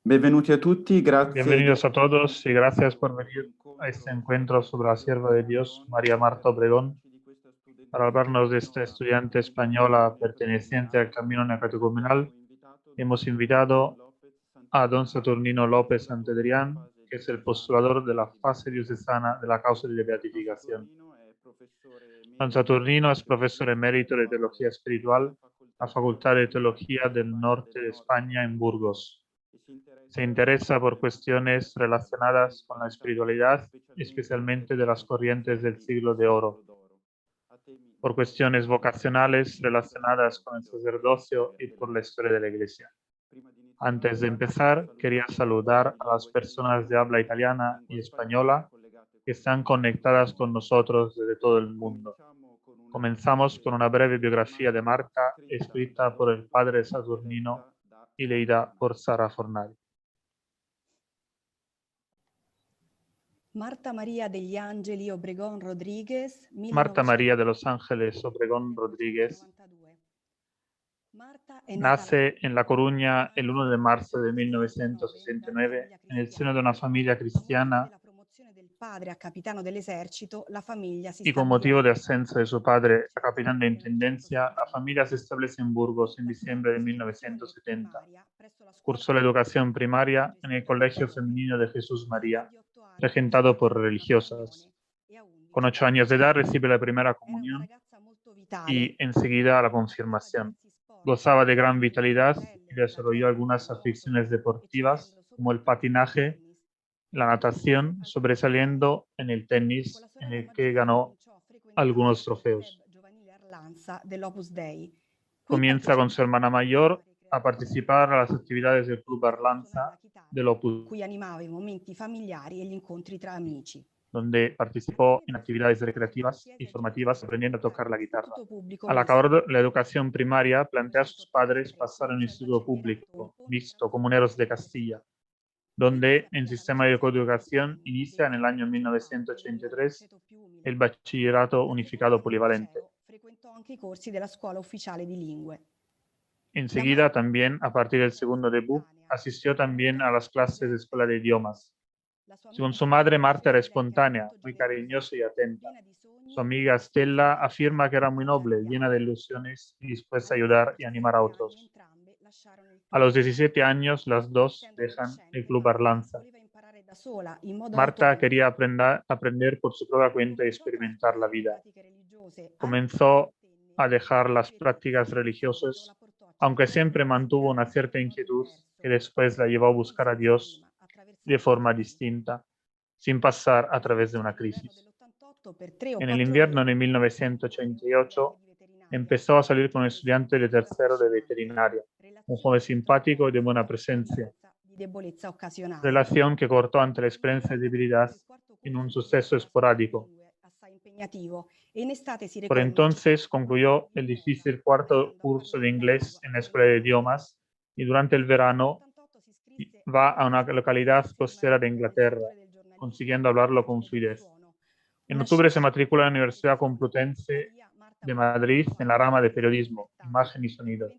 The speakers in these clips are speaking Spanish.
Benvenuti a tutti, grazie di Bienvenidos a todos y gracias por venir a este encuentro sobre la sierva de Dios, María Marta Obregón, para hablarnos de esta estudiante española perteneciente al Camino Neocatecumenal. Hemos invitado a don Saturnino López Santedrián, que es el postulador de la fase diocesana de la causa de beatificación. Don Saturnino es profesor emérito de Teología Espiritual en la Facultad de Teología del Norte de España en Burgos. Se interesa por cuestiones relacionadas con la espiritualidad, especialmente de las corrientes del siglo de oro, por cuestiones vocacionales relacionadas con el sacerdocio y por la historia de la Iglesia. Antes de empezar, quería saludar a las personas de habla italiana y española que están conectadas con nosotros desde todo el mundo. Comenzamos con una breve biografía de Marta, escrita por el padre Saturnino y leída por Sara Fornari. Marta María degli Angeli Obregón Rodríguez, Marta María de los Ángeles Obregón Rodríguez nace en La Coruña el 1 de marzo de 1969 en el seno de una familia cristiana y con motivo de ascenso de su padre a capitán de intendencia, la familia se establece en Burgos en diciembre de 1970. Cursó la educación primaria en el Colegio Femenino de Jesús María, regentado por religiosas. Con 8 años de edad recibe la primera comunión y enseguida la confirmación. Gozaba de gran vitalidad y desarrolló algunas aficiones deportivas como el patinaje, la natación, sobresaliendo en el tenis, en el que ganó algunos trofeos. Comienza con su hermana mayor a participar a las actividades del Club Arlanza del Opus, donde participó en actividades recreativas y formativas aprendiendo a tocar la guitarra. Al acabar la educación primaria, plantea a sus padres pasar a un instituto público mixto, Comuneros de Castilla, donde en sistema de coeducación inicia en el año 1983 el bachillerato unificado polivalente. Enseguida también, a partir del segundo debut, asistió también a las clases de escuela de idiomas. Según su madre, Marta era espontánea, muy cariñosa y atenta. Su amiga Stella afirma que era muy noble, llena de ilusiones y dispuesta a ayudar y animar a otros. A los 17 años, las dos dejan el Club Arlanza. Marta quería aprender por su propia cuenta y experimentar la vida. Comenzó a dejar las prácticas religiosas, aunque siempre mantuvo una cierta inquietud que después la llevó a buscar a Dios de forma distinta, sin pasar a través de una crisis. En el invierno de 1988 empezó a salir con un estudiante de tercero de veterinaria, un joven simpático y de buena presencia, relación que cortó ante la experiencia de debilidad en un suceso esporádico. Por entonces concluyó el difícil cuarto curso de inglés en la escuela de idiomas y durante el verano va a una localidad costera de Inglaterra, consiguiendo hablarlo con fluidez. En octubre se matricula en la Universidad Complutense de Madrid en la rama de periodismo, imagen y sonido.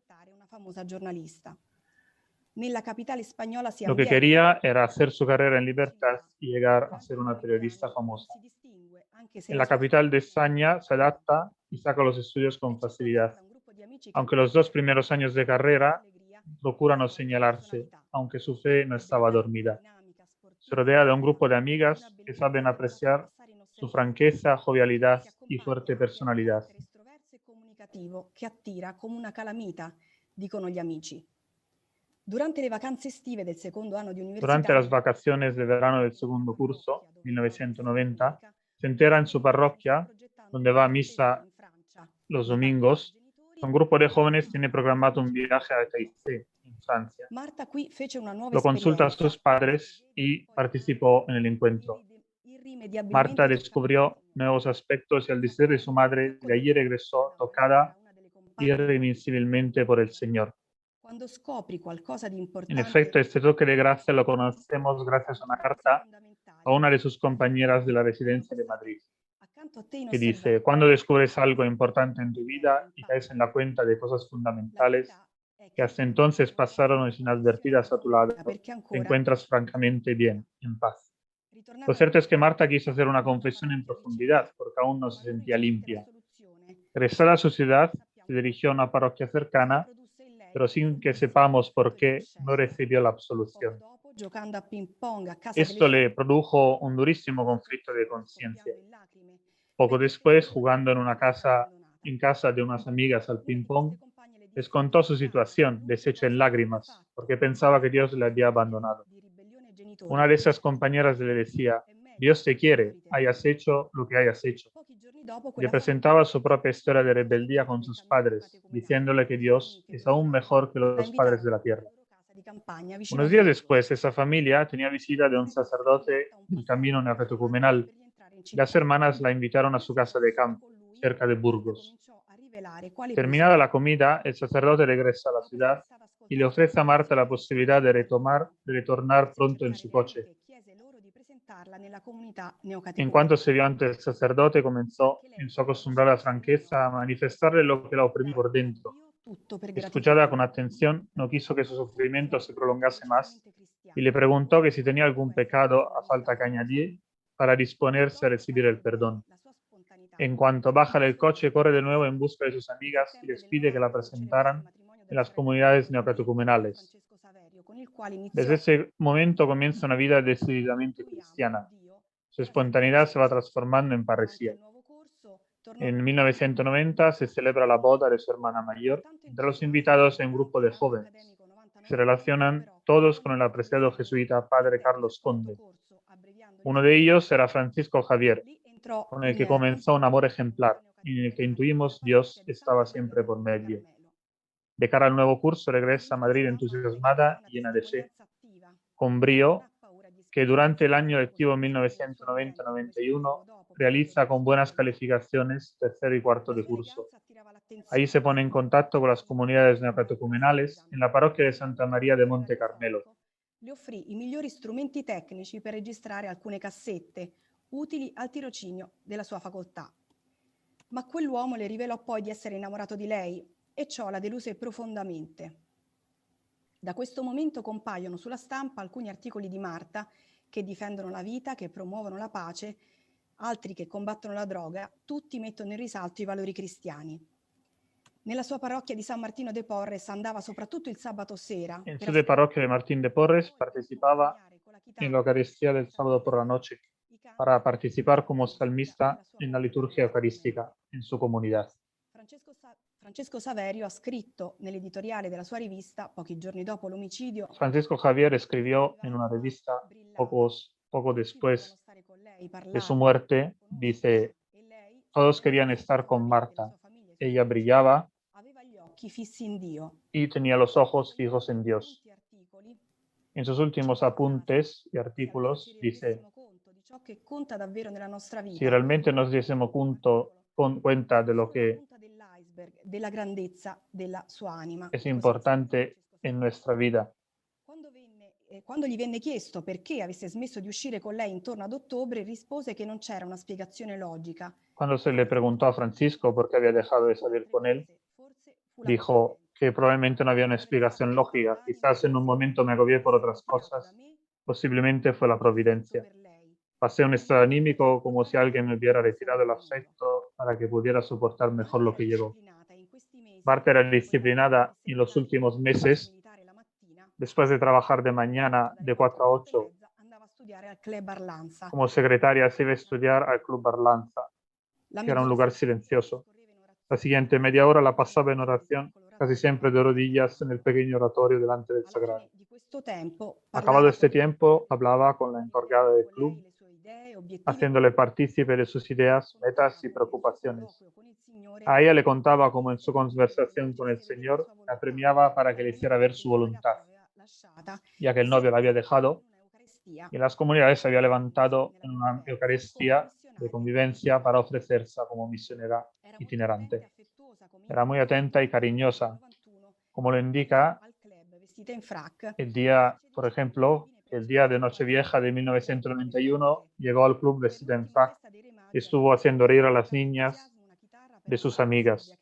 Lo que quería era hacer su carrera en libertad y llegar a ser una periodista famosa. En la capital de España se adapta y saca los estudios con facilidad. Aunque los 2 primeros años de carrera procura no señalarse, aunque su fe no estaba dormida. Se rodea de un grupo de amigas que saben apreciar su franqueza, jovialidad y fuerte personalidad. Durante las vacaciones de verano del segundo curso, 1990, se entera en su parroquia, donde va a misa los domingos, que un grupo de jóvenes tiene programado un viaje a Taizé, en Francia. Lo consulta a sus padres y participó en el encuentro. Marta descubrió nuevos aspectos y al decir de su madre, de allí regresó tocada irremisiblemente por el Señor. En efecto, este toque de gracia lo conocemos gracias a una carta a una de sus compañeras de la residencia de Madrid, que dice: cuando descubres algo importante en tu vida y caes en la cuenta de cosas fundamentales, que hasta entonces pasaron inadvertidas a tu lado, Perché te ancora, encuentras francamente bien, en paz. ritornata Lo cierto es que Marta quiso hacer una confesión en profundidad porque aún no se valori sentía giunti alla limpia. soluzione. Regresada a su ciudad, se dirigió a una parroquia cercana, Produsse in lei pero sin un que profondo sepamos por sentimento di qué no coscienza. recibió la Poco absolución. dopo, giocando a ping pong a casa delle Esto sue le amiche, produjo un durísimo conflicto de conciencia. scoppiando in lacrime, Poco perché después, credeva jugando di essere stata abbandonata. en casa de unas amigas al Una di ping-pong, queste compagne le les disse contó su angustiata situación, l'unica deshecha en cosa che avrebbe lágrimas, fatto porque pensaba que Dios le había abandonado. di ribellione ai genitori. Una de esas compañeras le decía, È meglio Dios te che quiere, soffrite. hayas hecho lo que hayas hecho. Pochi giorni dopo Le quella presentaba su propia historia de rebeldía con sus padres, diciéndole que Dios es aún mejor que la los invitarono padres de la alla tierra. loro casa di campagna vicino a Unos días Burgos. después, esa familia tenía visita de un Aveva sacerdote sperimentato un del passaggio camino emozionante neocatecumenal. per rientrare in Las città. hermanas la invitaron a su casa de Insieme campo, con lui, cerca de Marta Burgos. cominciò a rivelare quali Terminada fossero la comida, el sacerdote regresa a la dopo essere ciudad stata y le ascoltata ofrece a Marta la dall'insegnante posibilidad de retornar iniziò a pronto en cercare su le coche. amiche e chiese loro di presentarla nella comunità En cuanto neocatecumenale. se vio ante el sacerdote, comenzó, Anche en lei su acostumbrada franqueza, a manifestarle lo que la oprimía por dare a dentro. Dio tutto per Escuchada con gratificare. atención, no quiso que su sufrimiento se prolongase más Decisamente y le cristiana. preguntó que si tenía Dopo algún essere stata pecado a falta que conquistata, añadir para disponerse a dopo recibir el perdón. la sua spontaneità, En cuanto baja la del sua coche, corre de nuevo intelligenza, en busca de sus il amigas y settembre les del pide que la 90 si celebrò il presentaran matrimonio en della las sorella maggiore comunidades di Marta, neocatecumenales. Francesco Saverio, con il quale Desde iniziò ese momento comienza una vida decididamente Lui ama cristiana. Dio, Su ora si espontaneidad se va convertì. transformando en Durante parresía. il nuovo corso tornò En tutti quanti 1990 se celebra la boda de su hermana mayor. tanto Entre los entusiasta invitados hay un Marta, grupo che de era anno jóvenes. accademico Se 99, relacionan recuperò todos con el molto apreciado entusiasmato jesuita il padre terzo e Carlos quarto Conde. corso, abbreviando gli Uno de studi. ellos era Francisco Javier, Lì entrò con el que in comenzó un contatto amor con la comunità ejemplar y en el que neocatecumenale nella intuimos parrocchia Dios di estaba Santa Maria siempre del por Monte medio. Carmelo. De cara al nuevo curso regresa a Madrid All'università fa anche entusiasmada una y llena de fe, testimonianza attiva. con Non brío, ha paura di que esprimere durante el senza año lectivo preoccupazione la sua azienda, come ci arriveremo 1990-91 dopo, parlando realiza dello con buenas sguardo. calificaciones tercero y cuarto La de sua curso. eleganza attirava Ahí se l'attenzione. pone en contacto con las comunidades neocatecumenales en la parroquia de Santa María de Monte Carmelo. Le offrì i migliori strumenti tecnici per registrare alcune cassette utili al tirocinio della sua facoltà. Ma quell'uomo le rivelò poi di essere innamorato di lei e ciò la deluse profondamente. Da questo momento compaiono sulla stampa alcuni articoli di Marta che difendono la vita, che promuovono la pace, altri che combattono la droga, tutti mettono in risalto i valori cristiani. Nella sua parrocchia di San Martino de Porres andava soprattutto il sabato sera En per su de parroquia de Martín de Porres participaba en la Eucaristía del sábado por la noche para participar como salmista en la liturgia eucarística en su comunidad. Francesco Saverio ha scritto nell'editoriale della sua rivista, pochi giorni dopo l'omicidio, Francisco Javier escribió en una revista poco después de su muerte, dice, todos querían estar con Marta. Ella brillaba aveva gli occhi fissi in Dio. y tenía los ojos fijos en Dios. En sus últimos apuntes y artículos dice, di ciò che conta davvero nella nostra vita. si realmente nos diésemos cuenta de lo que della grandezza della sua anima. es Così importante en nuestra vida. Quando gli venne chiesto perché avesse smesso di uscire con lei intorno ad ottobre, rispose che non c'era una spiegazione logica. Cuando se le preguntó a Francisco por qué había dejado de salir con él, dijo que probablemente no había una explicación lógica. Quizás en un momento me agobié por otras cosas. Posiblemente fue la providencia. Pasé un estado anímico como si alguien me hubiera retirado el afecto para que pudiera soportar mejor lo que llegó. Marta era disciplinada en los últimos meses. Después de trabajar de mañana de 4 a 8 como secretaria, se iba a estudiar al Club Arlanza, que era un lugar silencioso. La siguiente media hora la pasaba en oración, casi siempre de rodillas en el pequeño oratorio delante del sagrario. Acabado este tiempo, hablaba con la encargada del club, haciéndole partícipe de sus ideas, metas y preocupaciones. A ella le contaba cómo en su conversación con el Señor la premiaba para que le hiciera ver su voluntad, ya que el novio la había dejado y en las comunidades se había levantado en una Eucaristía de convivencia para ofrecerse como misionera itinerante. Era muy atenta y cariñosa, como lo indica el día, por ejemplo, el día de Nochevieja de 1991 llegó al club vestida en frac y estuvo haciendo reír a las niñas de sus amigas.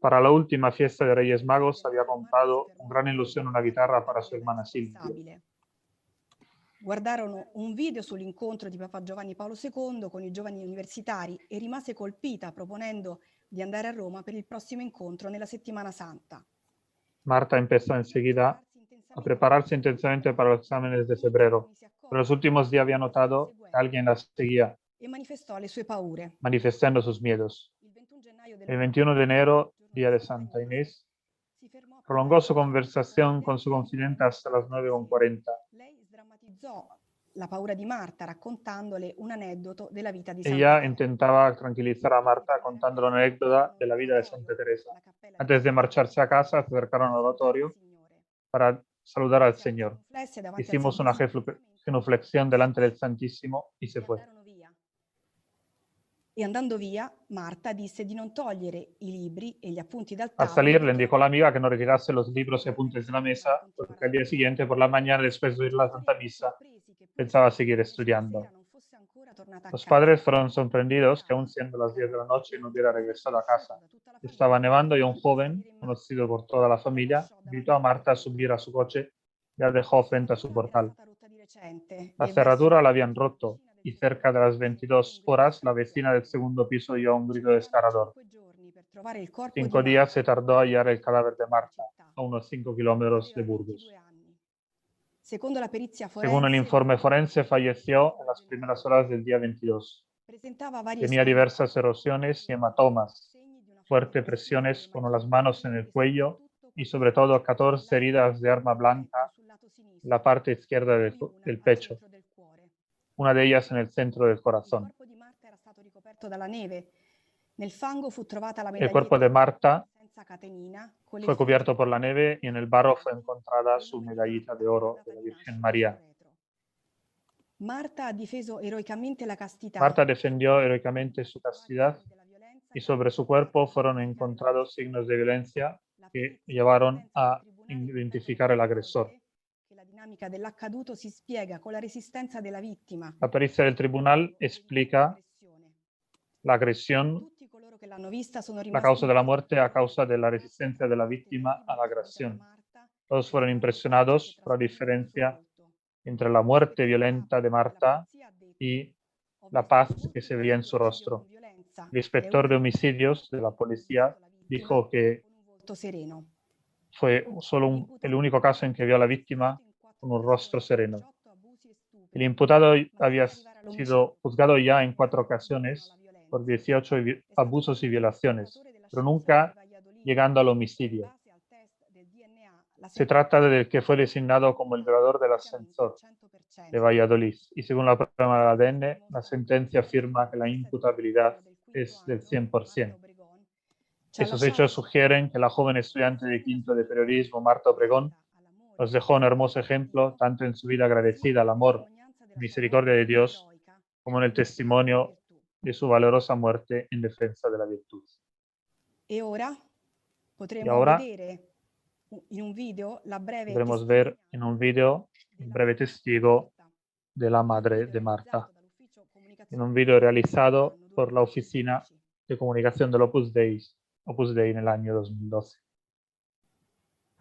Para la última fiesta de Reyes Magos había comprado con gran ilusión una guitarra para su hermana Silvia. Guardarono un video sull'incontro di Papa Giovanni Paolo II con i giovani universitari e rimase colpita proponendo di andare a Roma per il prossimo incontro nella Settimana Santa. Marta empezó enseguida a prepararse intensamente para los exámenes de febrero. Pero los últimos días había notado que alguien la seguía, e manifestò le sue paure. manifestando sus miedos. El 21 de enero, día de Santa Inés, prolongó su conversación con su confidente hasta las 9:40. Lei sdrammatizzò la paura di Marta raccontandole un aneddoto della vita di Santa Ella Teresa. intentaba tranquilizar a Marta contándole una anécdota de la vida de Santa Teresa. Antes de marcharse a casa, se acercaron al oratorio para saludar al Señor. Hicimos una genuflexión delante del Santísimo y se fue. E andando via, Marta disse di non togliere i libri e gli appunti dal Al tavolo. salir, le dijo a la amiga que no retirase los libros y apuntes de la mesa, porque al día siguiente, por la mañana, después de ir a la Santa Misa, pensaba seguir estudiando. Los padres fueron sorprendidos que, aun siendo las 10 de la noche, no hubiera regresado a casa. Estaba nevando y un joven, conocido por toda la familia, invitó a Marta a subir a su coche y la dejó frente a su portal. La cerradura la habían roto y cerca de las 22 horas la vecina del segundo piso oyó un grito desgarrador. 5 días se tardó a hallar el cadáver de Marta, a unos 5 kilómetros de Burgos. Según el informe forense, falleció en las primeras horas del día 22. Tenía diversas erosiones y hematomas, fuertes presiones con las manos en el cuello y sobre todo 14 heridas de arma blanca en la parte izquierda del pecho, una de ellas en el centro del corazón. El cuerpo de Marta fue cubierto por la nieve y en el barro fue encontrada su medallita de oro de la Virgen María. Marta defendió heroicamente su castidad y sobre su cuerpo fueron encontrados signos de violencia que llevaron a identificar el agresor. La pericia del tribunal explica la agresión, la causa de la muerte a causa de la resistencia de la víctima a la agresión. Todos fueron impresionados por la diferencia entre la muerte violenta de Marta y la paz que se veía en su rostro. El inspector de homicidios de la policía dijo que fue solo el único caso en que vio a la víctima con un rostro sereno. El imputado había sido juzgado ya en 4 ocasiones por 18 abusos y violaciones, pero nunca llegando al homicidio. Se trata del que fue designado como el violador del ascensor de Valladolid y según la prueba del ADN, la sentencia afirma que la imputabilidad es del 100%. Esos hechos sugieren que la joven estudiante de quinto de periodismo, Marta Obregón, nos dejó un hermoso ejemplo tanto en su vida agradecida al amor y misericordia de Dios como en el testimonio de su valorosa muerte en defensa de la virtud. Y ahora podremos ver en un video un breve testigo de la madre de Marta, en un video realizado por la Oficina de Comunicación del Opus Dei en el año 2012.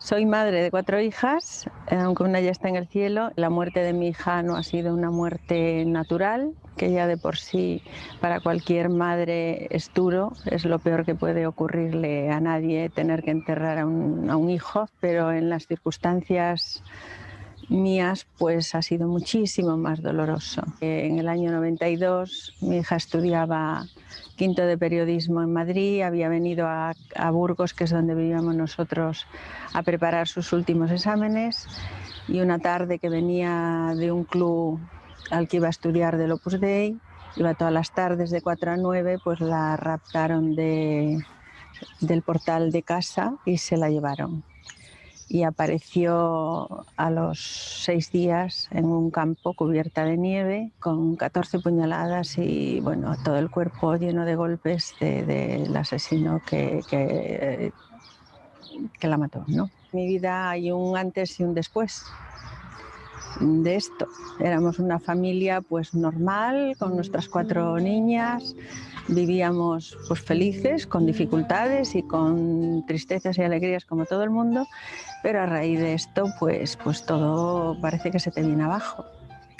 Soy madre de 4 hijas, aunque una ya está en el cielo. La muerte de mi hija no ha sido una muerte natural, que ya de por sí para cualquier madre es duro, es lo peor que puede ocurrirle a nadie tener que enterrar a un hijo, pero en las circunstancias mías pues ha sido muchísimo más doloroso. En el año 92 mi hija estudiaba quinto de periodismo en Madrid, había venido a Burgos, que es donde vivíamos nosotros, a preparar sus últimos exámenes, y una tarde que venía de un club al que iba a estudiar del Opus Dei, iba todas las tardes de 4 a 9, pues la raptaron del portal de casa y se la llevaron. Y apareció a los 6 días en un campo cubierta de nieve con 14 puñaladas y bueno, todo el cuerpo lleno de golpes del asesino que la mató, ¿no? En mi vida hay un antes y un después. de esto. Éramos una familia pues normal, con nuestras 4 niñas, vivíamos pues felices, con dificultades y con tristezas y alegrías como todo el mundo, pero a raíz de esto pues todo parece que se te viene abajo.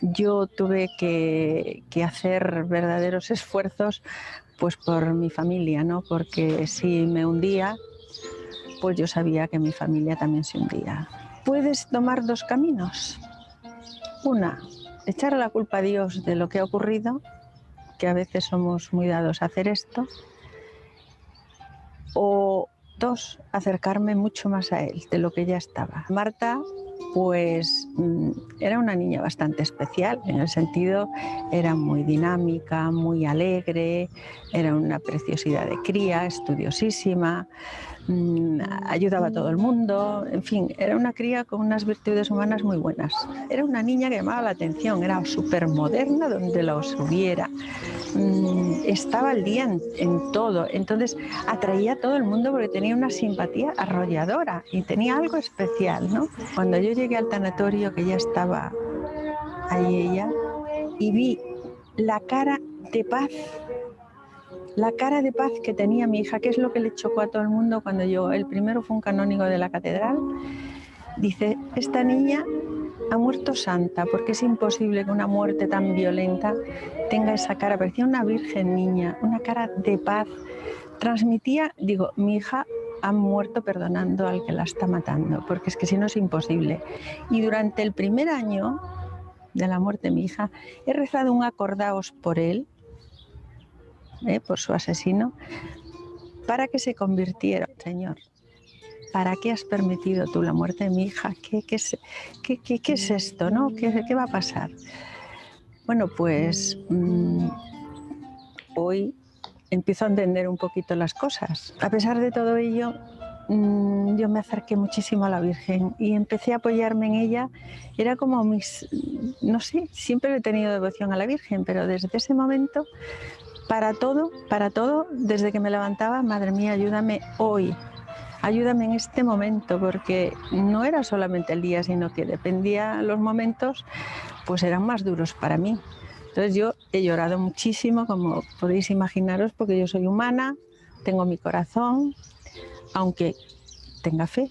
Yo tuve que hacer verdaderos esfuerzos pues por mi familia, ¿no? Porque si me hundía, pues yo sabía que mi familia también se hundía. Puedes tomar 2 caminos. Una, echar la culpa a Dios de lo que ha ocurrido, que a veces somos muy dados a hacer esto. O 2, acercarme mucho más a Él de lo que ya estaba. Marta, pues era una niña bastante especial, en el sentido, era muy dinámica, muy alegre, era una preciosidad de cría, estudiosísima, ayudaba a todo el mundo, en fin, era una cría con unas virtudes humanas muy buenas. Era una niña que llamaba la atención, era súper moderna donde los hubiera. Estaba al día en todo, entonces atraía a todo el mundo porque tenía una simpatía arrolladora y tenía algo especial, ¿no? Cuando yo llegué al tanatorio, que ya estaba ahí ella, y vi la cara de paz que tenía mi hija, que es lo que le chocó a todo el mundo cuando llegó. El primero fue un canónigo de la catedral. Dice, esta niña ha muerto santa, porque es imposible que una muerte tan violenta tenga esa cara. Parecía una virgen niña, una cara de paz. Transmitía, digo, mi hija ha muerto perdonando al que la está matando, porque es que si no es imposible. Y durante el primer año de la muerte de mi hija, he rezado un acordaos por él, por su asesino, para que se convirtiera. Señor, ¿para qué has permitido tú la muerte de mi hija? ¿Qué es esto, no? ¿Qué va a pasar? Bueno, pues hoy empiezo a entender un poquito las cosas. A pesar de todo ello, yo me acerqué muchísimo a la Virgen y empecé a apoyarme en ella. Era como no sé, siempre he tenido devoción a la Virgen, pero desde ese momento, para todo, desde que me levantaba, madre mía, ayúdame hoy. Ayúdame en este momento, porque no era solamente el día, sino que dependía los momentos, pues eran más duros para mí. Entonces yo he llorado muchísimo, como podéis imaginaros, porque yo soy humana, tengo mi corazón, aunque tenga fe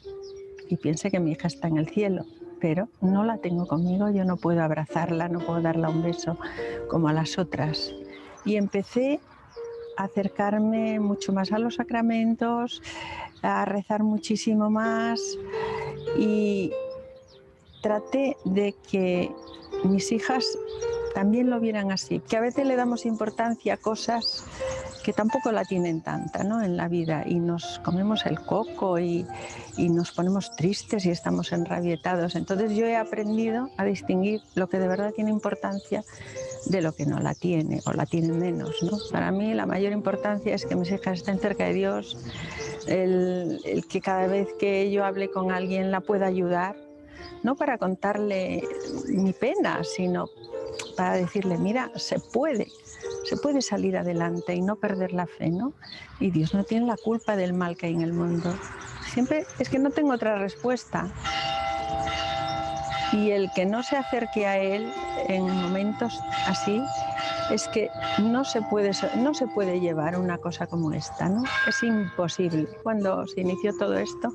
y piense que mi hija está en el cielo, pero no la tengo conmigo, yo no puedo abrazarla, no puedo darle un beso como a las otras. Y empecé a acercarme mucho más a los sacramentos, a rezar muchísimo más y traté de que mis hijas también lo vieran así, que a veces le damos importancia a cosas que tampoco la tienen tanta, ¿no?, en la vida, y nos comemos el coco y nos ponemos tristes y estamos enrabietados. Entonces yo he aprendido a distinguir lo que de verdad tiene importancia de lo que no la tiene o la tiene menos, ¿no? Para mí la mayor importancia es que mis hijas estén cerca de Dios, el que cada vez que yo hable con alguien la pueda ayudar, no para contarle mi pena, sino para decirle, mira, se puede salir adelante y no perder la fe, ¿no? Y Dios no tiene la culpa del mal que hay en el mundo. Siempre es que no tengo otra respuesta. Y el que no se acerque a Él en momentos así, es que no se puede llevar una cosa como esta, ¿no? Es imposible. Cuando se inició todo esto,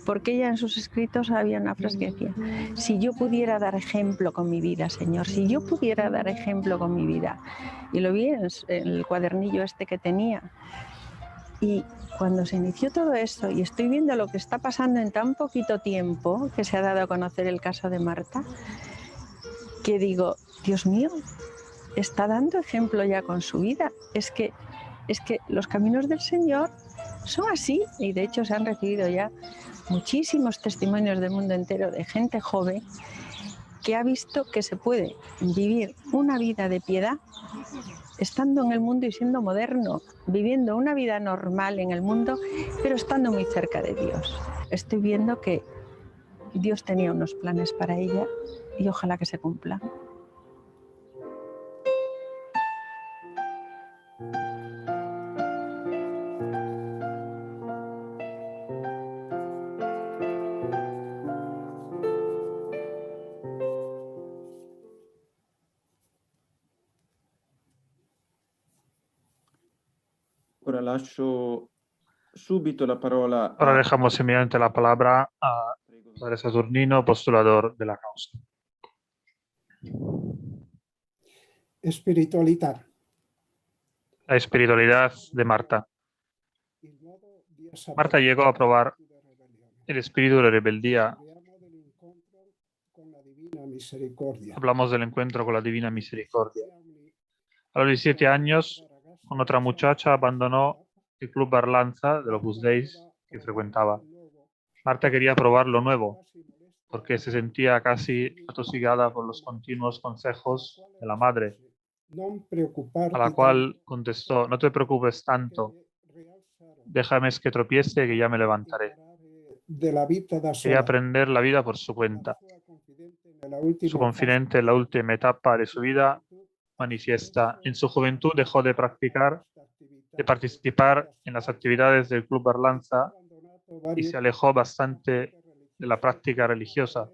porque ella en sus escritos había una frase que decía, si yo pudiera dar ejemplo con mi vida, Señor, si yo pudiera dar ejemplo con mi vida. Y lo vi en el cuadernillo este que tenía. Y cuando se inició todo esto y estoy viendo lo que está pasando en tan poquito tiempo, que se ha dado a conocer el caso de Marta, que digo, Dios mío, está dando ejemplo ya con su vida. Es que los caminos del Señor son así, y de hecho se han recibido ya muchísimos testimonios del mundo entero de gente joven que ha visto que se puede vivir una vida de piedad estando en el mundo y siendo moderno, viviendo una vida normal en el mundo, pero estando muy cerca de Dios. Estoy viendo que Dios tenía unos planes para ella y ojalá que se cumplan. Ora lascio subito la parola Ahora a... dejamos inmediatamente la palabra a Padre Saturnino, postulador de la causa. Espiritualidad. La espiritualidad de Marta. Marta llegó a probar el espíritu de rebeldía. Hablamos del encuentro con la Divina Misericordia. A los 17 años, con otra muchacha, abandonó el club Barlanza de los Opus Dei que frecuentaba. Marta quería probar lo nuevo, porque se sentía casi atosigada por los continuos consejos de la madre, a la cual contestó: no te preocupes tanto, déjame que tropiece que ya me levantaré. Quería aprender la vida por su cuenta. Su confidente en la última etapa de su vida manifiesta: en su juventud dejó de participar en las actividades del Club Barlanza y se alejó bastante de la práctica religiosa,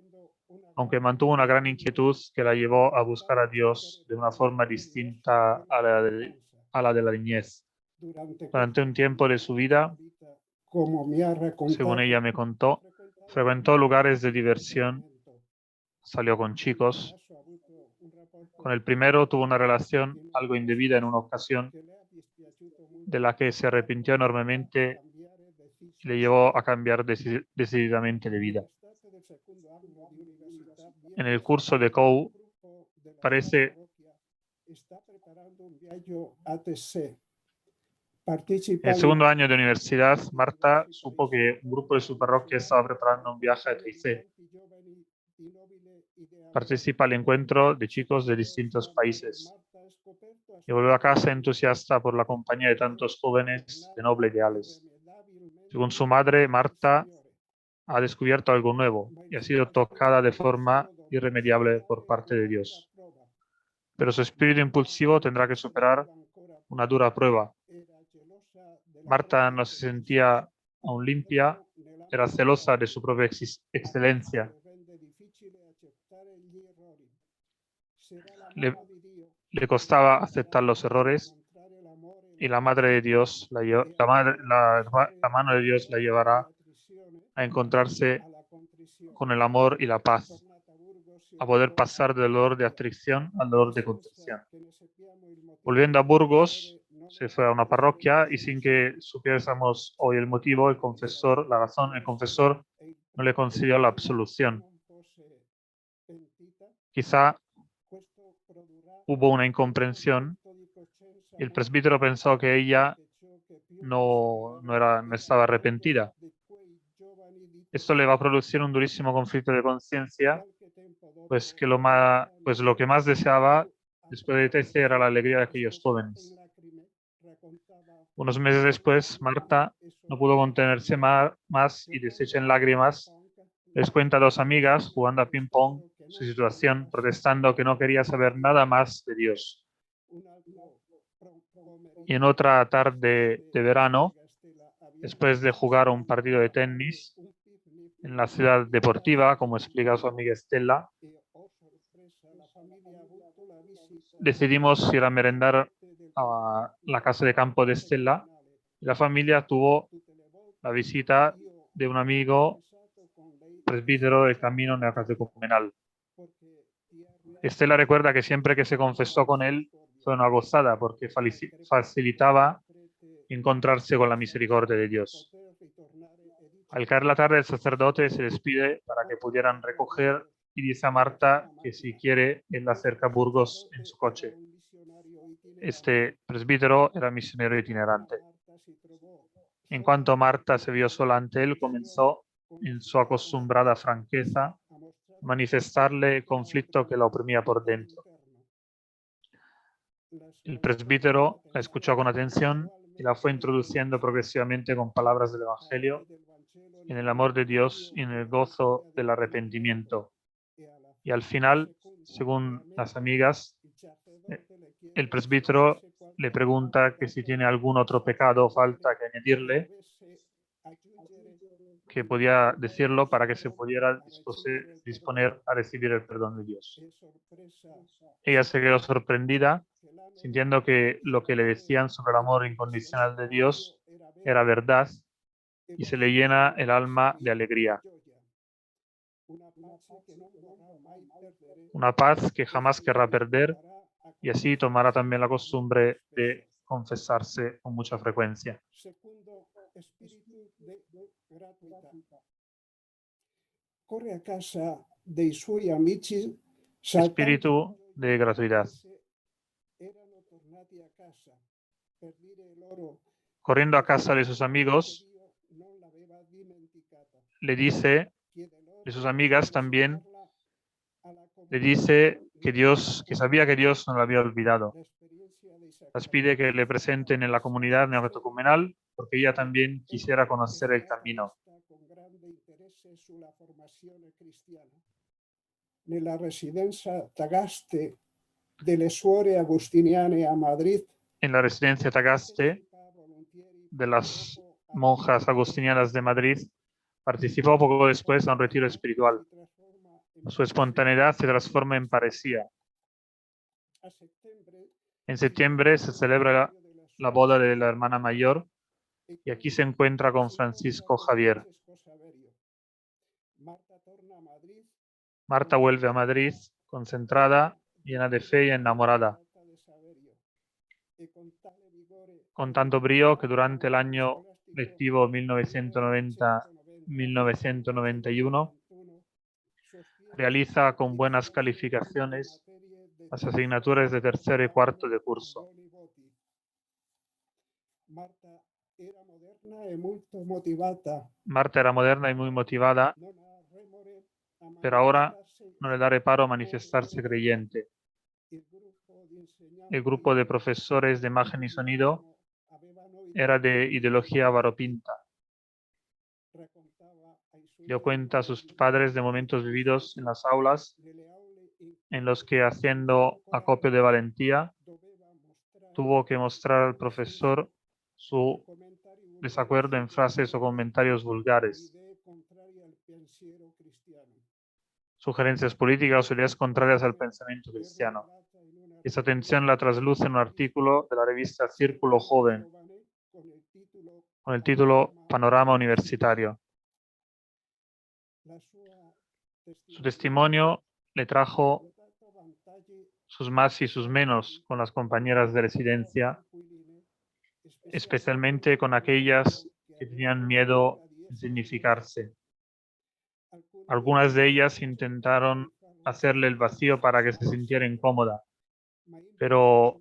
aunque mantuvo una gran inquietud que la llevó a buscar a Dios de una forma distinta a la de la niñez. Durante un tiempo de su vida, según ella me contó, frecuentó lugares de diversión, salió con chicos. Con el primero tuvo una relación algo indebida en una ocasión, de la que se arrepintió enormemente y le llevó a cambiar decididamente de vida. En el curso de COU parece en el segundo año de universidad, Marta supo que un grupo de su parroquia estaba preparando un viaje a TIC. Participa al encuentro de chicos de distintos países y volvió a casa entusiasta por la compañía de tantos jóvenes de nobles ideales. Según su madre, Marta ha descubierto algo nuevo y ha sido tocada de forma irremediable por parte de Dios. Pero su espíritu impulsivo tendrá que superar una dura prueba. Marta no se sentía aún limpia, era celosa de su propia excelencia. Le costaba aceptar los errores y la madre de Dios, la mano de Dios la llevará a encontrarse con el amor y la paz, a poder pasar del dolor de aflicción al dolor de contrición. Volviendo a Burgos, se fue a una parroquia y sin que supiésemos hoy el motivo, el confesor no le concedió la absolución. Quizá hubo una incomprensión y el presbítero pensó que ella no estaba arrepentida. Esto le va a producir un durísimo conflicto de conciencia, pues lo que más deseaba después de TC era la alegría de aquellos jóvenes. Unos meses después, Marta no pudo contenerse más y, deshecha en lágrimas, les cuenta a dos amigas, jugando a ping-pong, su situación, protestando que no quería saber nada más de Dios. Y en otra tarde de verano, después de jugar un partido de tenis en la ciudad deportiva, como explica su amiga Estela, decidimos ir a merendar a la casa de campo de Estela. La familia tuvo la visita de un amigo presbítero del camino neocatecumenal. Estela recuerda que siempre que se confesó con él fue una gozada porque facilitaba encontrarse con la misericordia de Dios. Al caer la tarde, el sacerdote se despide para que pudieran recoger y dice a Marta que si quiere, él la acerca a Burgos en su coche. Este presbítero era misionero itinerante. En cuanto Marta se vio sola ante él, comenzó, en su acostumbrada franqueza, a manifestarle el conflicto que la oprimía por dentro. El presbítero la escuchó con atención y la fue introduciendo progresivamente con palabras del Evangelio, en el amor de Dios y en el gozo del arrepentimiento. Y al final, según las amigas, el presbítero le pregunta que si tiene algún otro pecado o falta que añadirle, que podía decirlo para que se pudiera disponer a recibir el perdón de Dios. Ella se quedó sorprendida, sintiendo que lo que le decían sobre el amor incondicional de Dios era verdad, y se le llena el alma de alegría. Una paz que jamás querrá perder, y así tomará también la costumbre de confesarse con mucha frecuencia. Corre a casa dei suoi amici Espíritu de gratuidad. erano tornati a casa per dire loro Corriendo a casa de sus amigos, non l'aveva dimenticata. le dice, Chiede loro de sus amigas también, alla le dice que sabía que Dios no la había olvidado. l'esperienza dei Las pide que le presenten en la comunidad neocatecumenal porque ella también quisiera conocer el camino. con grande interesse sulla formazione cristiana. Nella residenza Tagaste delle suore agustiniane a Madrid, En la residencia Tagaste de las monjas agustinianas de Madrid, participó poco después a un retiro espiritual. Su espontaneidad se transforma en parecía. En septiembre se celebra la boda de la hermana mayor y aquí se encuentra con Francisco Javier. Marta vuelve a Madrid concentrada, llena de fe y enamorada, con tanto brío que durante el año lectivo 1990-1991 realiza con buenas calificaciones las asignaturas de tercero y cuarto de curso. Marta era moderna y muy motivada, pero ahora no le da reparo a manifestarse creyente. El grupo de profesores de imagen y sonido era de ideología variopinta. Dio cuenta a sus padres de momentos vividos en las aulas en los que, haciendo acopio de valentía, tuvo que mostrar al profesor su desacuerdo en frases o comentarios vulgares, sugerencias políticas o ideas contrarias al pensamiento cristiano. Esa tensión la trasluce en un artículo de la revista Círculo Joven con el título Panorama Universitario. Su testimonio le trajo sus más y sus menos con las compañeras de residencia, especialmente con aquellas que tenían miedo de significarse. Algunas de ellas intentaron hacerle el vacío para que se sintiera incómoda, pero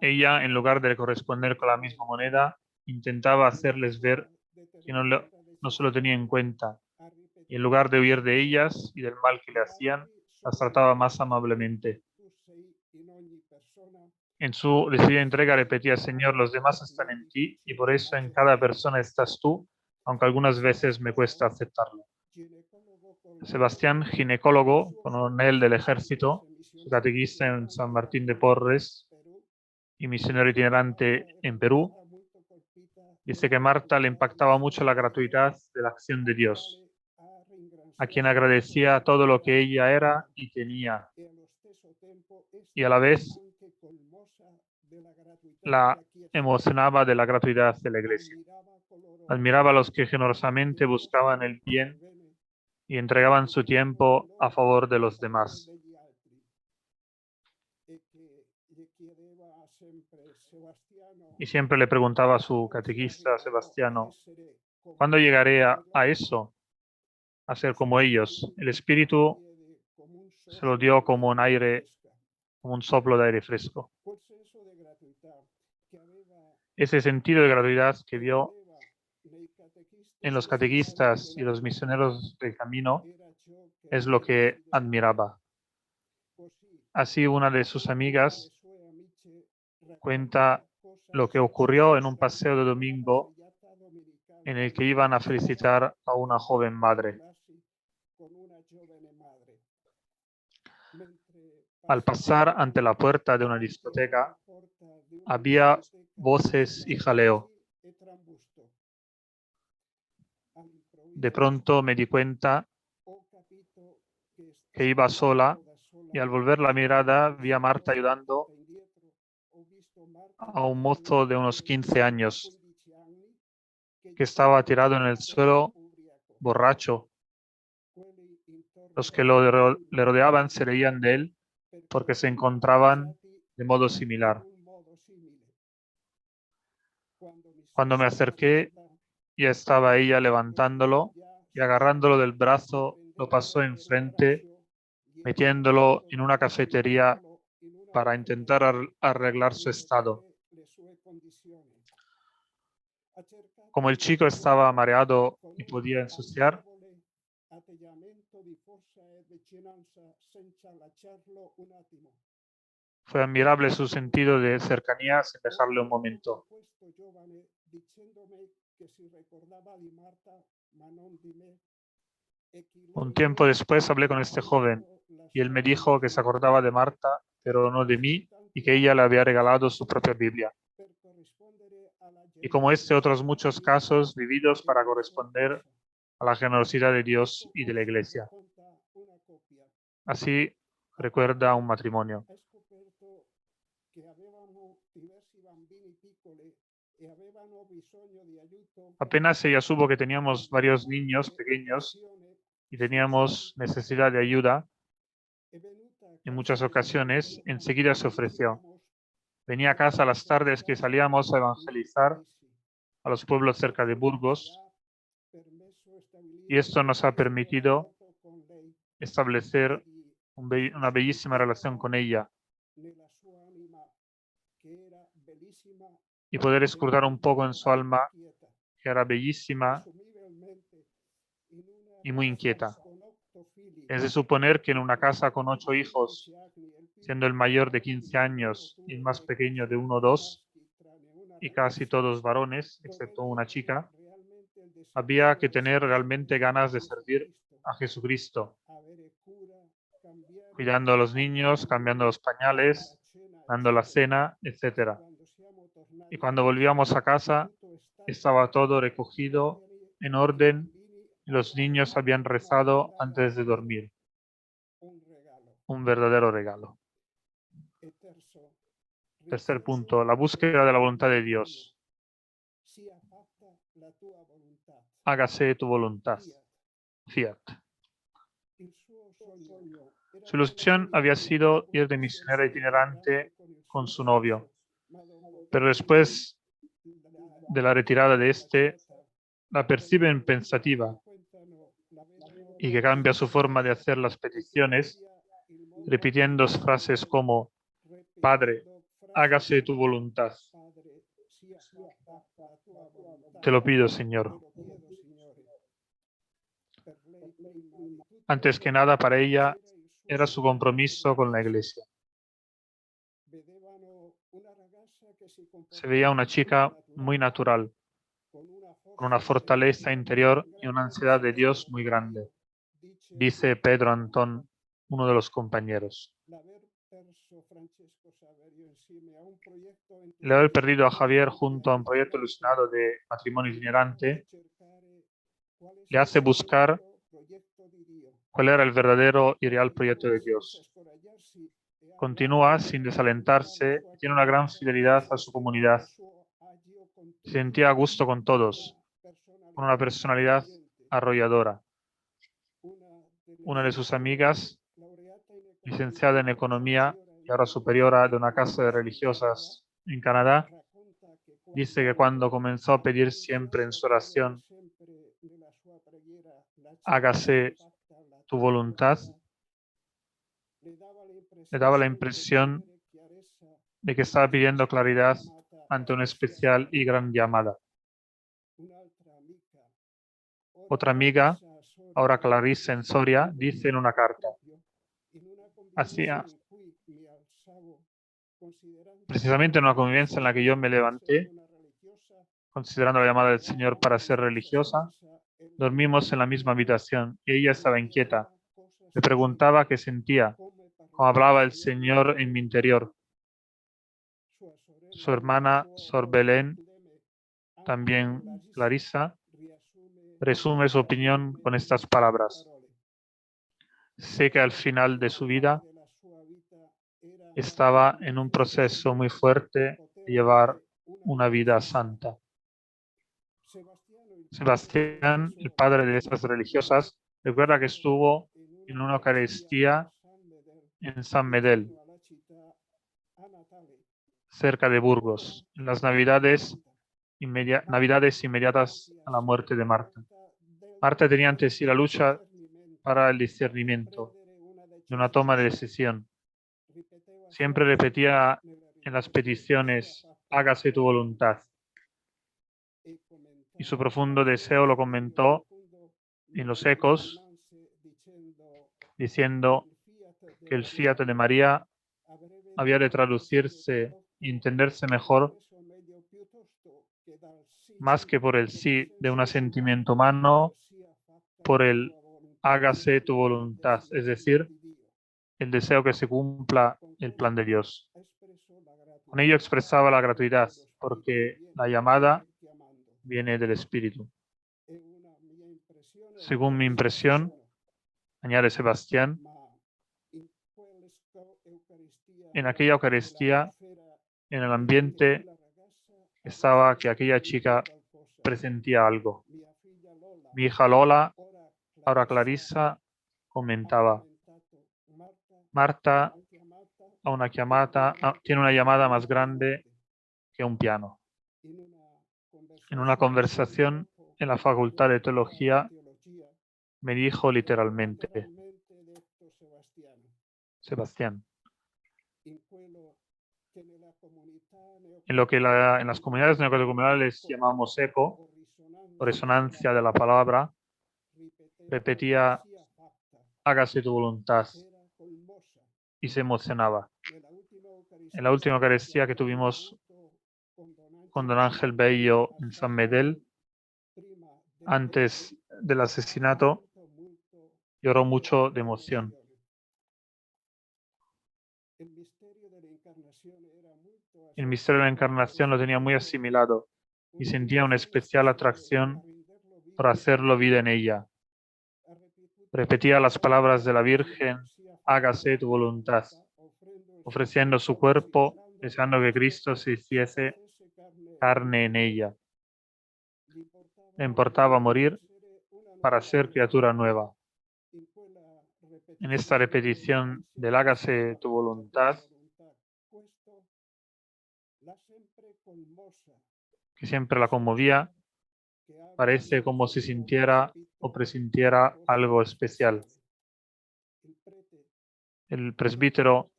ella, en lugar de corresponder con la misma moneda, intentaba hacerles ver que no se lo tenía en cuenta, y en lugar de huir de ellas y del mal que le hacían, las trataba más amablemente. En su decidida entrega repetía: Señor, los demás están en ti y por eso en cada persona estás tú, aunque algunas veces me cuesta aceptarlo. Sebastián, ginecólogo, coronel del ejército, catequista en San Martín de Porres y misionero itinerante en Perú, dice que Marta le impactaba mucho la gratuidad de la acción de Dios, a quien agradecía todo lo que ella era y tenía, y a la vez la emocionaba de la gratuidad de la Iglesia. Admiraba a los que generosamente buscaban el bien y entregaban su tiempo a favor de los demás. Y siempre le preguntaba a su catequista, Sebastiano, ¿cuándo llegaré a eso? A ser como ellos. El Espíritu se lo dio como un aire, como un soplo de aire fresco. Ese sentido de gratuidad que vio en los catequistas y los misioneros del camino es lo que admiraba. Así, una de sus amigas cuenta lo que ocurrió en un paseo de domingo en el que iban a felicitar a una joven madre. Al pasar ante la puerta de una discoteca, había voces y jaleo. De pronto me di cuenta que iba sola y al volver la mirada vi a Marta ayudando a un mozo de unos 15 años que estaba tirado en el suelo borracho. Los que le rodeaban se reían de él porque se encontraban de modo similar. Cuando me acerqué, ya estaba ella levantándolo y agarrándolo del brazo, lo pasó enfrente, metiéndolo en una cafetería para intentar arreglar su estado. Como el chico estaba mareado y podía ensuciar, fue admirable su sentido de cercanía sin dejarle un momento. Un tiempo después hablé con este joven y él me dijo que se acordaba de Marta, pero no de mí, y que ella le había regalado su propia Biblia. Y como otros muchos casos vividos para corresponder a la generosidad de Dios y de la Iglesia. Así recuerda un matrimonio. Apenas ella supo que teníamos varios niños pequeños y teníamos necesidad de ayuda, en muchas ocasiones, enseguida se ofreció. Venía a casa las tardes que salíamos a evangelizar a los pueblos cerca de Burgos, y esto nos ha permitido establecer una bellísima relación con ella y poder escrutar un poco en su alma, que era bellísima y muy inquieta. Es de suponer que en una casa con 8 hijos, siendo el mayor de 15 años y el más pequeño de 1 o 2, y casi todos varones, excepto una chica, había que tener realmente ganas de servir a Jesucristo, cuidando a los niños, cambiando los pañales, dando la cena, etc. Y cuando volvíamos a casa, estaba todo recogido, en orden, y los niños habían rezado antes de dormir. Un verdadero regalo. Tercer punto, la búsqueda de la voluntad de Dios. Hágase tu voluntad. Fiat. Su ilusión había sido ir de misionera itinerante con su novio, pero después de la retirada de este, la perciben pensativa y que cambia su forma de hacer las peticiones, repitiendo frases como: Padre, hágase tu voluntad. Te lo pido, Señor. Antes que nada, para ella era su compromiso con la Iglesia. Se veía una chica muy natural, con una fortaleza interior y una ansiedad de Dios muy grande, dice Pedro Antón, uno de los compañeros. El haber perdido a Javier junto a un proyecto ilusionado de matrimonio itinerante le hace buscar cuál era el verdadero y real proyecto de Dios. Continúa sin desalentarse y tiene una gran fidelidad a su comunidad. Se sentía a gusto con todos, con una personalidad arrolladora. Una de sus amigas, licenciada en Economía y ahora superiora de una casa de religiosas en Canadá, dice que cuando comenzó a pedir siempre en su oración, hágase tu voluntad, le daba la impresión de que estaba pidiendo claridad ante una especial y gran llamada. Otra amiga, ahora Clarissa en Soria, dice en una carta: precisamente en una convivencia en la que yo me levanté, considerando la llamada del Señor para ser religiosa, dormimos en la misma habitación y ella estaba inquieta. Me preguntaba qué sentía, cómo hablaba el Señor en mi interior. Su hermana Sor Belén, también Clarissa, resume su opinión con estas palabras. Sé que al final de su vida estaba en un proceso muy fuerte de llevar una vida santa. Sebastián, el padre de estas religiosas, recuerda que estuvo en una Eucaristía en San Medel, cerca de Burgos, en las navidades inmediatas a la muerte de Marta. Marta tenía ante sí la lucha para el discernimiento de una toma de decisión. Siempre repetía en las peticiones, hágase tu voluntad. Y su profundo deseo lo comentó en los ecos, diciendo que el fiat de María había de traducirse y entenderse mejor más que por el sí de un asentimiento humano, por el hágase tu voluntad, es decir, el deseo que se cumpla el plan de Dios. Con ello expresaba la gratuidad, porque la llamada viene del Espíritu. Según mi impresión, añade Sebastián, en aquella Eucaristía, en el ambiente, estaba que aquella chica presentía algo. Mi hija Lola, ahora Clarissa, comentaba, Marta tiene una llamada más grande que un piano. En una conversación en la Facultad de Teología me dijo literalmente, Sebastián, en lo que en las comunidades neocatecumenales llamamos eco, o resonancia de la palabra, repetía, hágase tu voluntad, y se emocionaba. En la última Eucaristía que tuvimos con don Ángel Bello en San Medel, antes del asesinato, lloró mucho de emoción. El misterio de la encarnación lo tenía muy asimilado y sentía una especial atracción por hacerlo vida en ella. Repetía las palabras de la Virgen, hágase tu voluntad, ofreciendo su cuerpo, deseando que Cristo se hiciese carne en ella. Le importaba morir para ser criatura nueva. En esta repetición del hágase tu voluntad, que siempre la conmovía, parece como si sintiera o presintiera algo especial. El presbítero,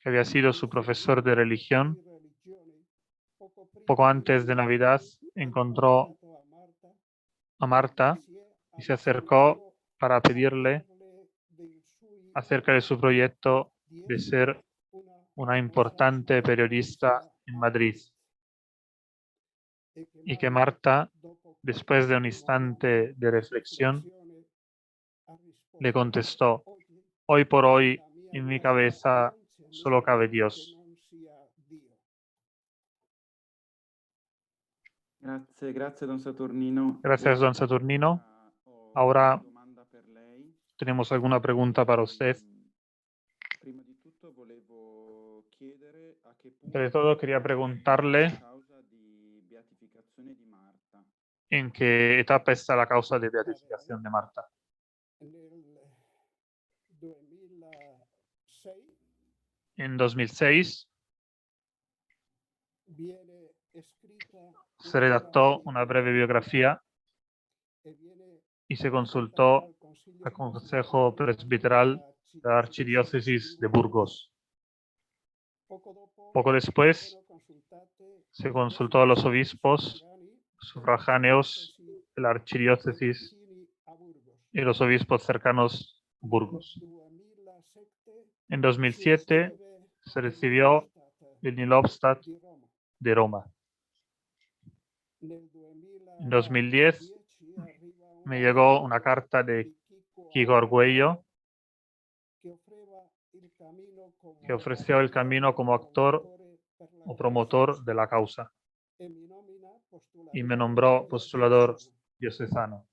que había sido su profesor de religión, poco antes de Navidad encontró a Marta y se acercó para pedirle acerca de su proyecto de ser una importante periodista en Madrid. Y que Marta, después de un instante de reflexión, le contestó, hoy por hoy en mi cabeza solo cabe Dios. Grazie don Saturnino. Gracias, don Saturnino. Ahora tenemos alguna pregunta para usted. Sobre todo quería preguntarle en qué etapa está la causa de beatificación de Marta. En 2006 se redactó una breve biografía y se consultó al Consejo Presbiteral de la Archidiócesis de Burgos. Poco después se consultó a los obispos sufragáneos de la Archidiócesis y los obispos cercanos a Burgos. En 2007 se recibió el Nilobstat de Roma. En 2010 me llegó una carta de Quico Argüello que ofreció el camino como actor o promotor de la causa y me nombró postulador diocesano.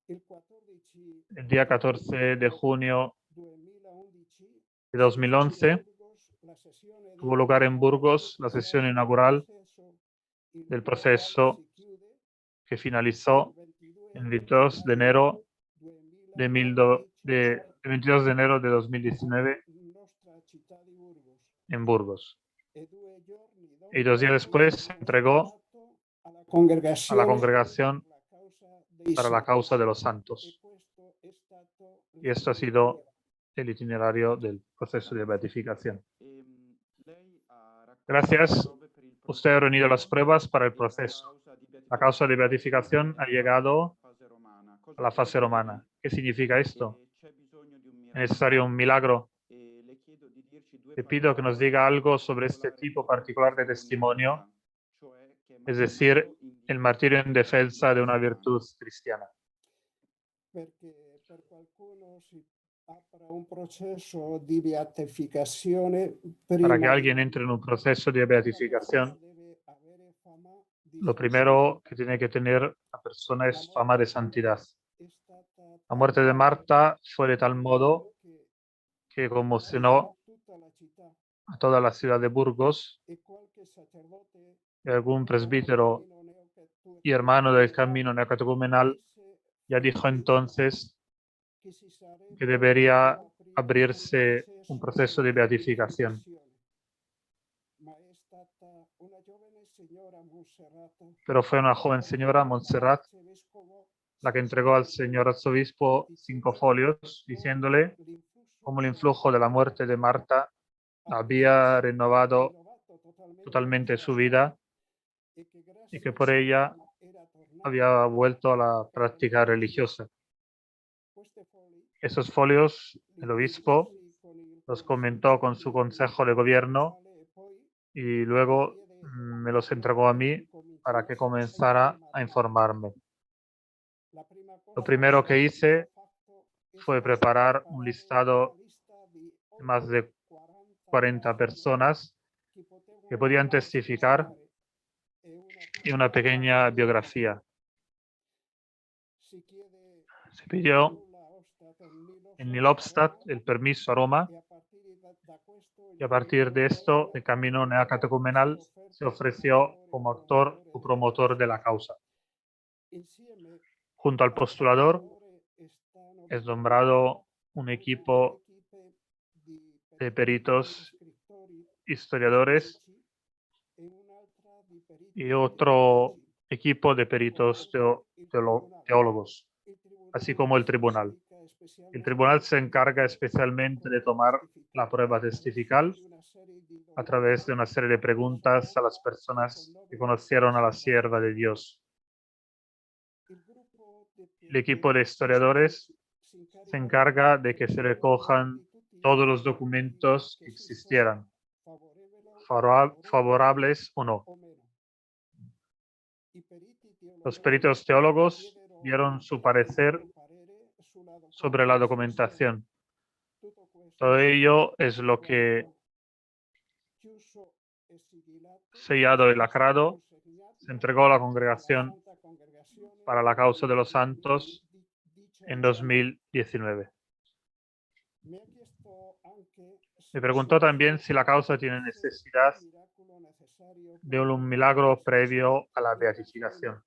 Il 14 El día 14 de junio 2011 de 2011 la sessione tuvo lugar en Burgos la sesión inaugural del proceso que finalizó el 22 de enero de 22 de enero de 2019 en Burgos. Y 2 días después se entregó a la a la congregación congregación para la causa de los santos. Y esto ha sido el itinerario del proceso de beatificación. Gracias. Usted ha reunido las pruebas para el proceso. La causa de beatificación ha llegado a la fase romana. ¿Qué significa esto? ¿Es necesario un milagro? Le pido que nos diga algo sobre este tipo particular de testimonio, es decir, el martirio en defensa de una virtud cristiana. perché per qualcuno si apre un processo di beatificazione Para que alguien entre en un proceso de beatificación, lo primero que tiene que tener la persona es fama de santidad. La muerte de Marta fue de tal modo que conmocionó a toda la ciudad de Burgos, y algún presbítero y hermano del camino neocatecumenal ya dijo entonces que debería abrirse un proceso de beatificación. Pero fue una joven señora, Montserrat, la que entregó al señor arzobispo 5 folios, diciéndole cómo el influjo de la muerte de Marta había renovado totalmente su vida y que por ella había vuelto a la práctica religiosa. Esos folios el obispo los comentó con su consejo de gobierno y luego me los entregó a mí para que comenzara a informarme. Lo primero que hice fue preparar un listado de más de 40 personas que podían testificar y una pequeña biografía. Se pidió en Nilobstadt el permiso a Roma y a partir de esto el camino neocatecumenal se ofreció como actor o promotor de la causa. Junto al postulador es nombrado un equipo de peritos historiadores y otro equipo de peritos teólogos, así como el tribunal. El tribunal se encarga especialmente de tomar la prueba testifical a través de una serie de preguntas a las personas que conocieron a la sierva de Dios. El equipo de historiadores se encarga de que se recojan todos los documentos que existieran, favorables o no. Los peritos teólogos dieron su parecer sobre la documentación. Todo ello es lo que, sellado y lacrado, se entregó a la Congregación para la Causa de los Santos en 2019. Me preguntó también si la causa tiene necesidad de un milagro previo a la beatificación.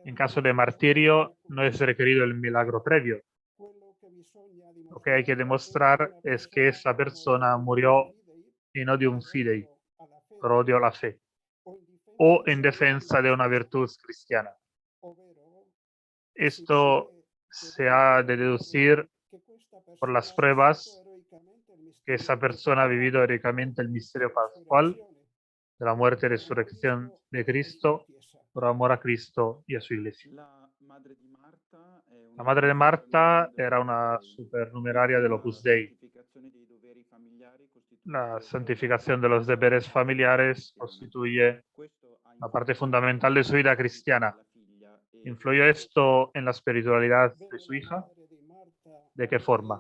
En caso de martirio, no es requerido el milagro previo. Lo que hay que demostrar es que esa persona murió en odium fidei, por odio a la fe, o en defensa de una virtud cristiana. Esto se ha de deducir por las pruebas que esa persona ha vivido heroicamente el misterio pascual de la muerte y resurrección de Cristo por amor a Cristo y a su iglesia. La madre de Marta era una supernumeraria del Opus Dei. La santificación de los deberes familiares constituye la parte fundamental de su vida cristiana. ¿Influyó esto en la espiritualidad de su hija? ¿De qué forma?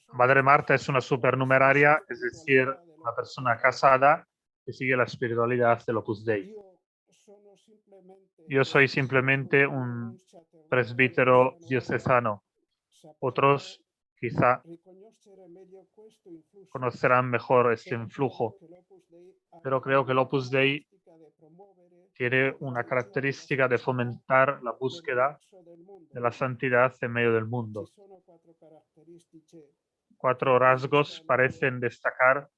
La madre Marta es una supernumeraria, es decir, una persona casada que sigue la espiritualidad del Opus Dei. Yo soy simplemente un presbítero diocesano. Otros quizá conocerán mejor este influjo, pero creo que el Opus Dei tiene una característica de fomentar la búsqueda de la santidad en medio del mundo. 4 rasgos parecen destacar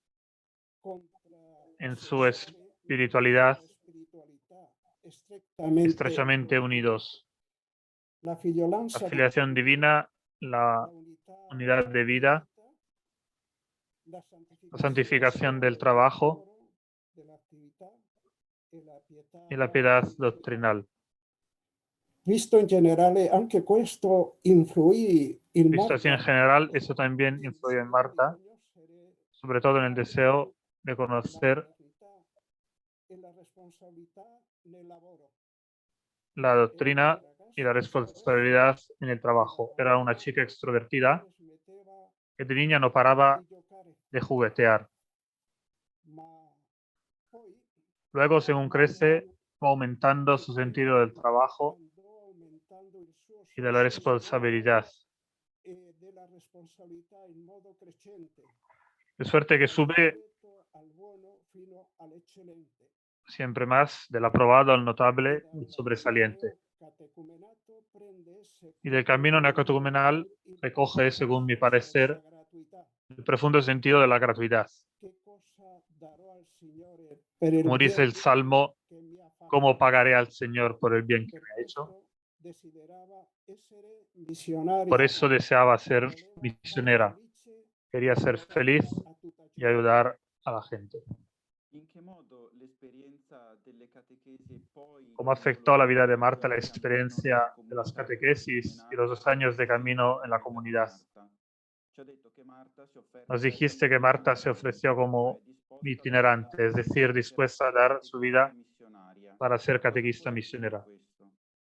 en su espiritualidad estrechamente unidos: la filiación divina, la unidad de vida, la santificación del trabajo y la piedad doctrinal. Visto in generale, anche questo influì in Visto así en general, eso también influyó en Marta, sobre todo en el deseo de conocer la doctrina y la responsabilidad en el trabajo. Era una chica extrovertida que de niña no paraba de juguetear. Luego, según crece, va aumentando su sentido del trabajo y de la responsabilidad. De suerte que sube siempre más del aprobado al notable y sobresaliente. Y del camino neocatecumenal recoge, según mi parecer, el profundo sentido de la gratuidad. Como dice el Salmo, ¿cómo pagaré al Señor por el bien que me ha hecho? Por eso deseaba ser misionera. Quería ser feliz y ayudar a la gente. ¿Cómo afectó a la vida de Marta la experiencia de las catequesis y los 2 años de camino en la comunidad? Nos dijiste que Marta se ofreció como itinerante, es decir, dispuesta a dar su vida para ser catequista misionera.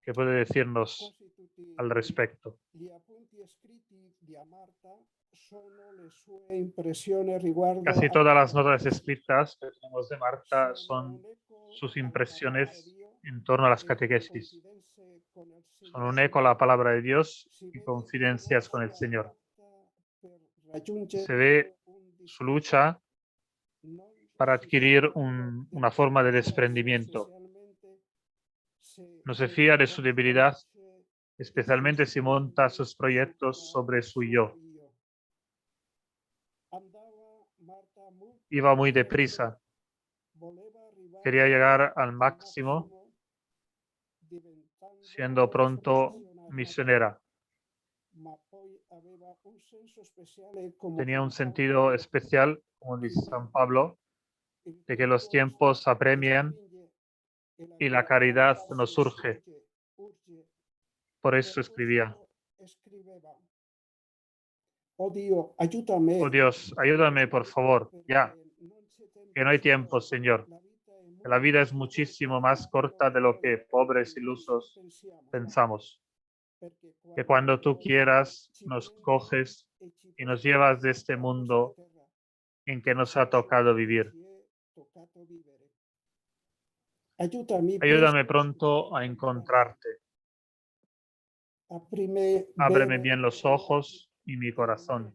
¿Qué puede decirnos al respecto? Casi todas las notas escritas que tenemos de Marta son sus impresiones en torno a las catequesis. Son un eco a la palabra de Dios y confidencias con el Señor. Se ve su lucha para adquirir una forma de desprendimiento. No se fía de su debilidad, especialmente si monta sus proyectos sobre su yo. Iba muy deprisa. Quería llegar al máximo, siendo pronto misionera. Tenía un sentido especial, como dice San Pablo, de que los tiempos apremian y la caridad nos urge. Por eso escribía: Oh Dios, ayúdame por favor, ya, que no hay tiempo, Señor. Que la vida es muchísimo más corta de lo que pobres ilusos pensamos. Que cuando tú quieras nos coges y nos llevas de este mundo en que nos ha tocado vivir. Ayúdame pronto a encontrarte. Ábreme bien los ojos y mi corazón,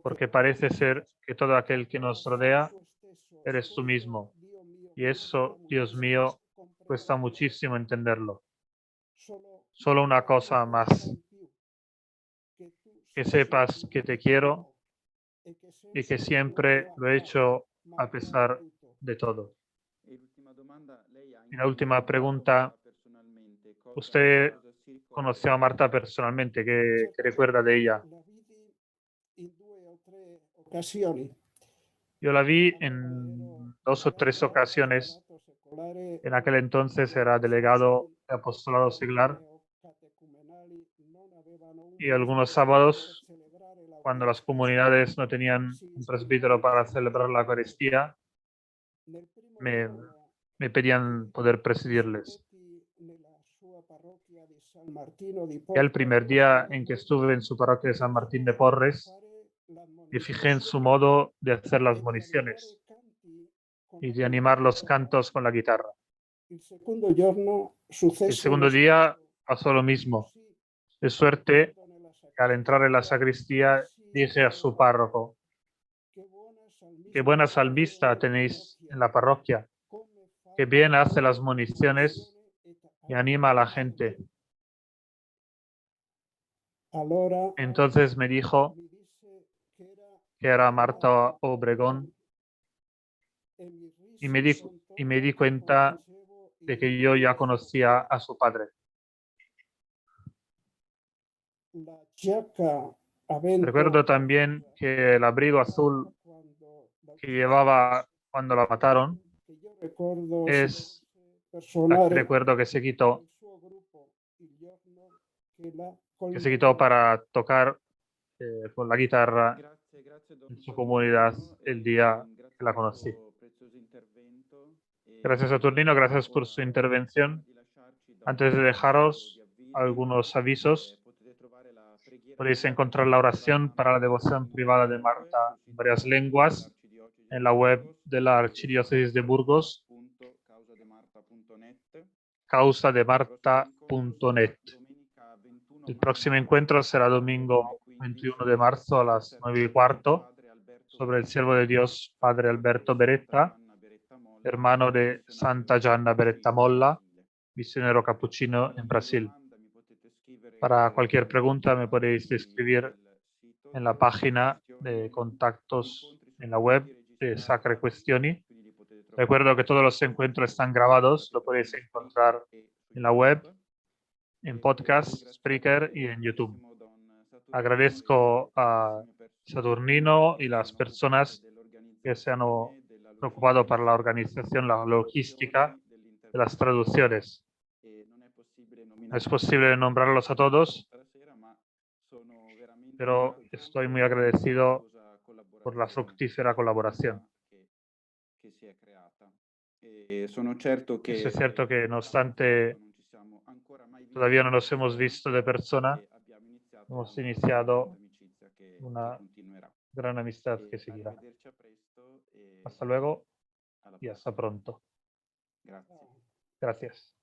porque parece ser que todo aquel que nos rodea eres tú mismo. Y eso, Dios mío, cuesta muchísimo entenderlo. Solo una cosa más: que sepas que te quiero y que siempre lo he hecho a pesar de todo. Y la última pregunta: ¿usted conoció a Marta personalmente? ¿Qué recuerda de ella? Yo la vi en 2 o 3 ocasiones. En aquel entonces era delegado de apostolado seglar, y algunos sábados, cuando las comunidades no tenían un presbítero para celebrar la Eucaristía, me pedían poder presidirles. Y el primer día en que estuve en su parroquia de San Martín de Porres, me fijé en su modo de hacer las moniciones y de animar los cantos con la guitarra. Il secondo giorno El segundo día pasó lo mismo. De suerte que al entrar en la sacristía dije a su párroco: qué buena salmista tenéis en la parroquia, qué bien hace las municiones y anima a la gente. Entonces me dijo que era Marta Obregón y me di cuenta de que yo ya conocía a su padre. Recuerdo también que el abrigo azul que llevaba cuando la mataron es el recuerdo que se quitó para tocar con la guitarra en su comunidad el día que la conocí. Gracias, Saturnino, gracias por su intervención. Antes de dejaros algunos avisos, podéis encontrar la oración para la devoción privada de Marta en varias lenguas en la web de la Archidiócesis de Burgos, causademarta.net. El próximo encuentro será domingo 21 de marzo a las 9:15 sobre el siervo de Dios Padre Alberto Beretta, hermano de Santa Gianna Beretta Molla, misionero capuchino en Brasil. Para cualquier pregunta me podéis escribir en la página de contactos en la web de Sacre Questioni. Recuerdo que todos los encuentros están grabados, lo podéis encontrar en la web, en podcast, Spreaker y en YouTube. Agradezco a Saturnino y las personas que se han preocupado para la organización, la logística de las traducciones. No es posible nombrarlos a todos, pero estoy muy agradecido por la fructífera colaboración. Es cierto que, no obstante, todavía no nos hemos visto de persona. Hemos iniciado una gran amistad que seguirá. Hasta luego y hasta pronto. Gracias.